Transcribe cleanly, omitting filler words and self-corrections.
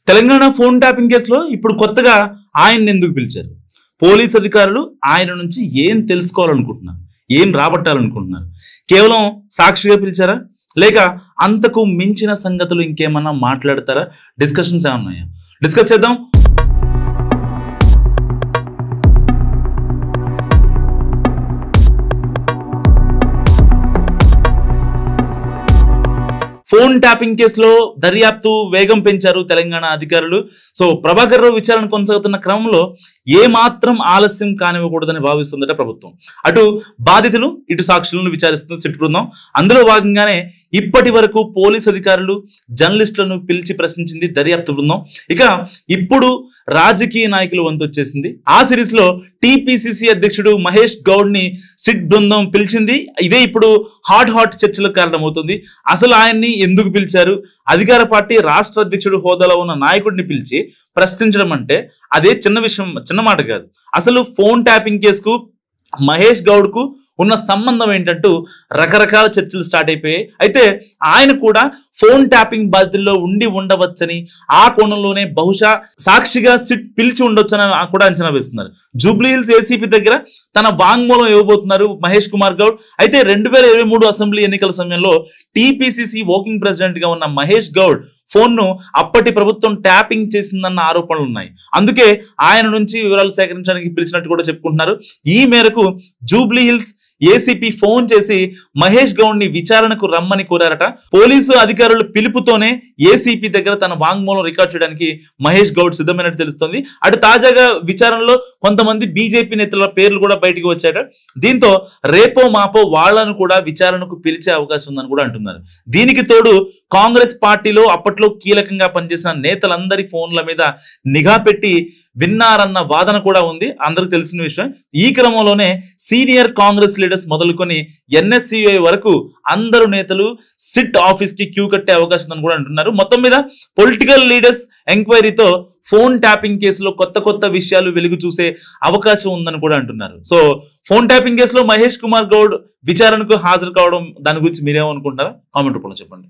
Telangana phone tapping కేసులో ఇప్పుడు కొత్తగా ఆయన్ని ఎందుకు పిలిచారు? పోలీస్ అధికారులు ఆయన నుంచి ఏం తెలుసుకోవాలనుకుంటున్నారు, ఏం రాబట్టాలనుకుంటున్నారు? కేవలం సాక్షిగా పిలిచారా, లేక అంతకు మించిన సంగతులు ఇంకేమన్నా మాట్లాడతారా? డిస్కషన్స్ ఏమన్నాయా? డిస్కస్ చేద్దాం. ఫోన్ ట్యాపింగ్ కేసులో దర్యాప్తు వేగం పెంచారు తెలంగాణ అధికారులు. సో ప్రభాకర్ రావు విచారణ కొనసాగుతున్న క్రమంలో ఏ మాత్రం ఆలస్యం కానివ్వకూడదని భావిస్తుందట ప్రభుత్వం. అటు బాధితులు, ఇటు సాక్షులను విచారిస్తుంది సిట్ బృందం. అందులో భాగంగానే ఇప్పటి వరకు పోలీస్ అధికారులు, జర్నలిస్టులను పిలిచి ప్రశ్నించింది దర్యాప్తు బృందం. ఇక ఇప్పుడు రాజకీయ నాయకులు వంతు వచ్చేసింది. ఆ సిరీస్ లో టీపీసీసీ అధ్యక్షుడు మహేష్ గౌడ్ ని సిట్ బృందం పిలిచింది. ఇదే ఇప్పుడు హాట్ చర్చలకు కారణమవుతుంది. అసలు ఆయన్ని ఎందుకు పిలిచారు? అధికార పార్టీ రాష్ట్ర అధ్యక్షుడు హోదాలో ఉన్న నాయకుడిని పిలిచి ప్రశ్నించడం అంటే అదే చిన్న విషయం, చిన్న మాట కాదు. అసలు ఫోన్ ట్యాపింగ్ కేసుకు మహేష్ గౌడ్ కు ఉన్న సంబంధం ఏంటంటూ రకరకాల చర్చలు స్టార్ట్ అయిపోయాయి. అయితే ఆయన కూడా ఫోన్ ట్యాపింగ్ బాధితుల్లో ఉండి ఉండవచ్చని, ఆ కోణంలోనే బహుశా సాక్షిగా సిట్ పిలిచి ఉండొచ్చని కూడా అంచనా వేస్తున్నారు. జూబ్లీ హిల్స్ ఏసీపీ దగ్గర తన వాంగ్మూలం ఇవ్వబోతున్నారు మహేష్ కుమార్ గౌడ్. అయితే 2023 అసెంబ్లీ ఎన్నికల సమయంలో టీపీసీసీ వర్కింగ్ ప్రెసిడెంట్ గా ఉన్న మహేష్ గౌడ్ ఫోన్ ను అప్పటి ప్రభుత్వం ట్యాపింగ్ చేసిందన్న ఆరోపణలు ఉన్నాయి. అందుకే ఆయన నుంచి వివరాలు సేకరించడానికి పిలిచినట్టు కూడా చెప్పుకుంటున్నారు. ఈ మేరకు జూబ్లీ హిల్స్ ఏసీపీ ఫోన్ చేసి మహేష్ గౌడ్ ని విచారణకు రమ్మని కోరారట. పోలీసు అధికారుల పిలుపుతోనే ఏసీపీ దగ్గర తన వాంగ్మూలం రికార్డ్ చేయడానికి మహేష్ గౌడ్ సిద్ధమైనట్టు తెలుస్తోంది. అటు తాజాగా విచారణలో కొంతమంది బీజేపీ నేతల పేర్లు కూడా బయటకు వచ్చాయట. దీంతో రేపో మాపో వాళ్లను కూడా విచారణకు పిలిచే అవకాశం ఉందని కూడా అంటున్నారు. దీనికి తోడు కాంగ్రెస్ పార్టీలో అప్పట్లో కీలకంగా పనిచేసిన నేతలందరి ఫోన్ల మీద నిఘా పెట్టి విన్నారన్న వాదన కూడా ఉంది, అందరికి తెలిసిన విషయం. ఈ క్రమంలోనే సీనియర్ కాంగ్రెస్ లీడర్స్ మొదలుకొని ఎన్ఎస్సీఐ వరకు అందరు నేతలు సిట్ ఆఫీస్ కి క్యూ కట్టే అవకాశం ఉందని కూడా అంటున్నారు. మొత్తం మీద పొలిటికల్ లీడర్స్ ఎంక్వైరీతో ఫోన్ ట్యాపింగ్ కేసులో కొత్త విషయాలు వెలుగు చూసే అవకాశం ఉందని కూడా అంటున్నారు. సో ఫోన్ ట్యాపింగ్ కేసులో మహేష్ కుమార్ గౌడ్ విచారణకు హాజరు కావడం, దాని గురించి మీరేమనుకుంటారా? కామెంట్ రూపంలో చెప్పండి.